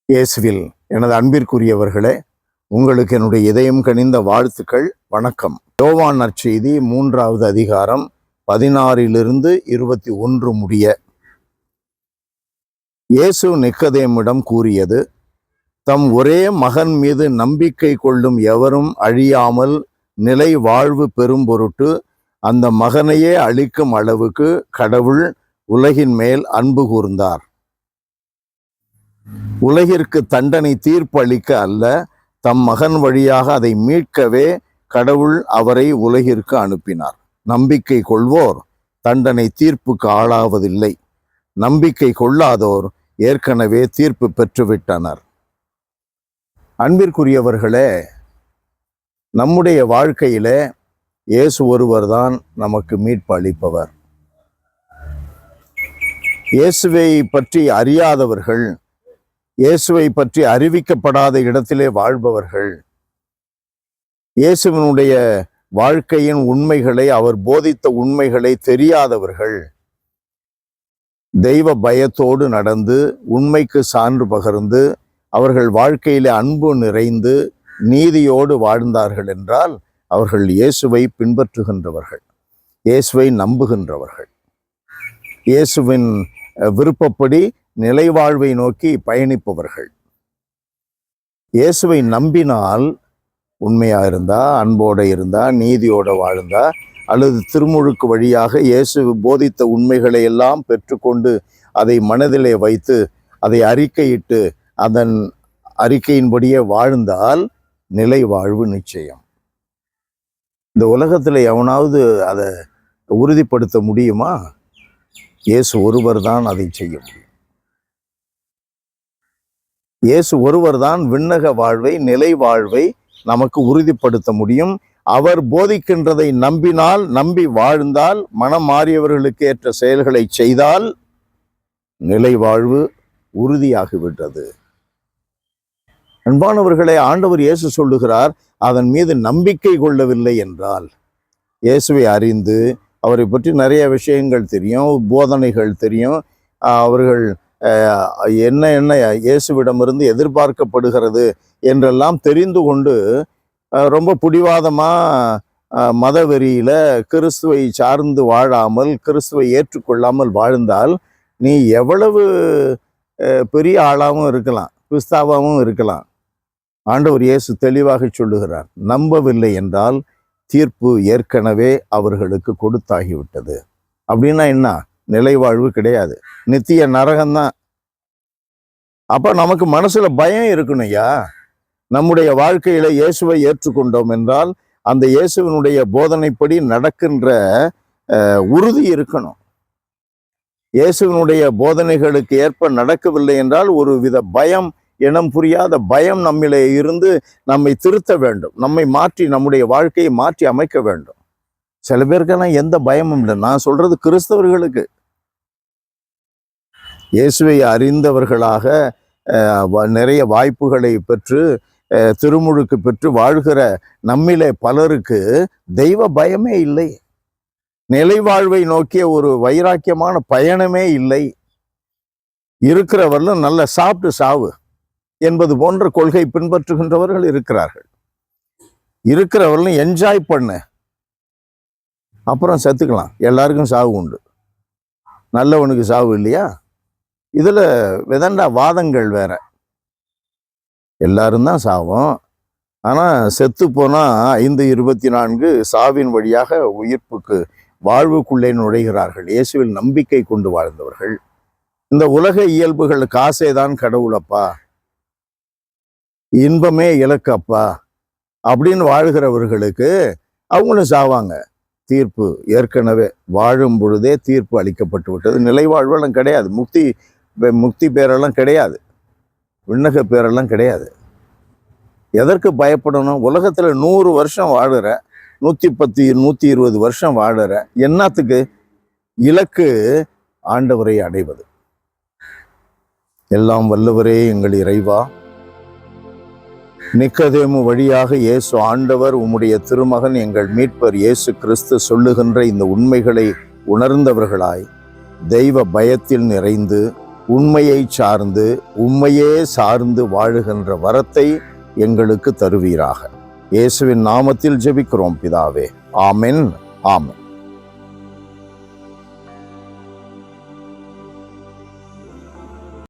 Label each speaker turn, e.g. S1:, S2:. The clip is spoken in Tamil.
S1: இயேசுவில் எனது அன்பிற்குரியவர்களே, உங்களுக்கு என்னுடைய இதயம் கனிந்த வாழ்த்துக்கள். வணக்கம். யோவான் நற்செய்தி 3வது அதிகாரம் 16 21 முடிய. இயேசு நிக்கதேமிடம் கூறியது, தம் ஒரே மகன் மீது நம்பிக்கை கொள்ளும் எவரும் அழியாமல் நிலை வாழ்வு பெறும் பொருட்டு அந்த மகனையே அளிக்கும் அளவுக்கு கடவுள் உலகின் மேல் அன்பு கூர்ந்தார். உலகிற்கு தண்டனை தீர்ப்பு அளிக்க அல்ல, தம் மகன் வழியாக அதை மீட்கவே கடவுள் அவரை உலகிற்கு அனுப்பினார். நம்பிக்கை கொள்வோர் தண்டனை தீர்ப்புக்கு ஆளாவதில்லை. நம்பிக்கை கொள்ளாதோர் ஏற்கனவே தீர்ப்பு பெற்றுவிட்டனர். அன்பிற்குரியவர்களே, நம்முடைய வாழ்க்கையில இயேசு ஒருவர்தான் நமக்கு மீட்பு அளிப்பவர். இயேசுவை பற்றி அறியாதவர்கள், இயேசுவை பற்றி அறிவிக்கப்படாத இடத்திலே வாழ்பவர்கள், இயேசுவினுடைய வாழ்க்கையின் உண்மைகளை, அவர் போதித்த உண்மைகளை தெரியாதவர்கள், தெய்வ பயத்தோடு நடந்து உண்மைக்கு சான்று பகர்ந்து அவர்கள் வாழ்க்கையிலே அன்பு நிறைந்து நீதியோடு வாழ்ந்தார்கள் என்றால் அவர்கள் இயேசுவை பின்பற்றுகின்றவர்கள், இயேசுவை நம்புகின்றவர்கள், இயேசுவின் விருப்பப்படி நிலை வாழ்வை நோக்கி பயணிப்பவர்கள். இயேசுவை நம்பினால், உண்மையா இருந்தா, அன்போட இருந்தா, நீதியோட வாழ்ந்தா, அல்லது திருமுழுக்கு வழியாக இயேசு போதித்த உண்மைகளை எல்லாம் பெற்றுக்கொண்டு அதை மனதிலே வைத்து அதை அறிக்கையிட்டு அதன் அறிக்கையின்படியே வாழ்ந்தால் நிலை வாழ்வு நிச்சயம். இந்த உலகத்தில் எவனாவது அதை உறுதிப்படுத்த முடியுமா? இயேசு ஒருவர் தான் அதை செய்ய முடியும். இயேசு ஒருவர் தான் விண்ணக வாழ்வை, நிலை வாழ்வை நமக்கு உறுதிப்படுத்த முடியும். அவர் போதிக்கின்றதை நம்பினால், நம்பி வாழ்ந்தால், மனம் மாறியவர்களுக்கு ஏற்ற செயல்களை செய்தால் நிலை வாழ்வு உறுதியாகிவிட்டது. அன்பானவர்களே, ஆண்டவர் இயேசு சொல்லுகிறார், அதன் மீது நம்பிக்கை கொள்ளவில்லை என்றால், இயேசுவை அறிந்து அவரை பற்றி நிறைய விஷயங்கள் தெரியும், போதனைகள் தெரியும், அவர்கள் என்ன என்ன இயேசுவிடமிருந்து எதிர்பார்க்கப்படுகிறது என்றெல்லாம் தெரிந்து கொண்டு ரொம்ப பிடிவாதமாக மதவெறியில கிறிஸ்துவை சார்ந்து வாழாமல், கிறிஸ்துவை ஏற்றுக்கொள்ளாமல் வாழ்ந்தால் நீ எவ்வளவு பெரிய ஆளாகவும் இருக்கலாம், கிறிஸ்தாவாகவும் இருக்கலாம். ஆண்டவர் இயேசு தெளிவாக சொல்லுகிறார், நம்பவில்லை என்றால் தீர்ப்பு ஏற்கனவே அவர்களுக்கு கொடுத்தாகிவிட்டது. அப்படின்னா என்ன? நிலைவாழ்வு கிடையாது, நித்திய நரகம்தான். அப்ப நமக்கு மனசுல பயம் இருக்கணும். ஐயா, நம்முடைய வாழ்க்கையில இயேசுவை ஏற்றுக்கொண்டோம் என்றால் அந்த இயேசுவினுடைய போதனைப்படி நடக்கின்ற உறுதி இருக்கணும். இயேசுவினுடைய போதனைகளுக்கு ஏற்ப நடக்கவில்லை என்றால் ஒரு வித பயம், இனம் புரியாத பயம் நம்மிலே இருந்து நம்மை திருத்த வேண்டும், நம்மை மாற்றி, நம்முடைய வாழ்க்கையை மாற்றி அமைக்க வேண்டும். சில பேருக்கெல்லாம் எந்த பயமும் இல்லை. நான் சொல்றது கிறிஸ்தவர்களுக்கு. இயேசுவை அறிந்தவர்களாக நிறைய வாய்ப்புகளை பெற்று திருமுழுக்கு பெற்று வாழ்கிற நம்மிலே பலருக்கு தெய்வ பயமே இல்லை, நிலை வாழ்வை நோக்கிய ஒரு வைராக்கியமான பயணமே இல்லை. இருக்கிறவர்களும் நல்ல சாப்பிட்டு சாவு என்பது போன்ற கொள்கை பின்பற்றுகின்றவர்கள் இருக்கிறார்கள். இருக்கிறவர்களும் என்ஜாய் பண்ண, அப்புறம் செத்துக்கலாம், எல்லாருக்கும் சாவு உண்டு, நல்லவனுக்கு சாவு இல்லையா? இதுல விதண்டா வாதங்கள் வேற. எல்லாரும் தான் சாவும், ஆனா செத்து போனா 5:24 சாவின் வழியாக உயிர்ப்புக்கு, வாழ்வுக்குள்ளே நுழைகிறார்கள். இயேசுவில் நம்பிக்கை கொண்டு வாழ்ந்தவர்கள். இந்த உலக இயல்புகள், காசேதான் கடவுளப்பா, இன்பமே இலக்கப்பா அப்படின்னு வாழ்கிறவர்களுக்கு அவங்களும் சாவாங்க. தீர்ப்பு ஏற்கனவே வாழும் பொழுதே தீர்ப்பு அளிக்கப்பட்டு விட்டது. நிலை வாழ்வெல்லாம் கிடையாது, முக்தி பேரெல்லாம் கிடையாது, விண்ணக பேரெல்லாம் கிடையாது. எதற்கு பயப்படணும்? உலகத்துல 100 வருஷம் வாழுற, 110 120 வருஷம் வாழுற, என்னத்துக்கு? இலக்கு ஆண்டவரை அடைவது. எல்லாம் வல்லவரே எங்கள் இறைவா, நிக்கதேமு வழியாக இயேசு ஆண்டவர் உம்முடைய திருமகன் எங்கள் மீட்பர் இயேசு கிறிஸ்து சொல்லுகின்ற இந்த உண்மைகளை உணர்ந்தவர்களாய், தெய்வ பயத்தில் நிறைந்து உண்மையை சார்ந்து உண்மையே சார்ந்து வாழுகின்ற வரத்தை எங்களுக்கு தருவீராக. இயேசுவின் நாமத்தில் ஜெபிக்கிறோம் பிதாவே. ஆமென். ஆமென்.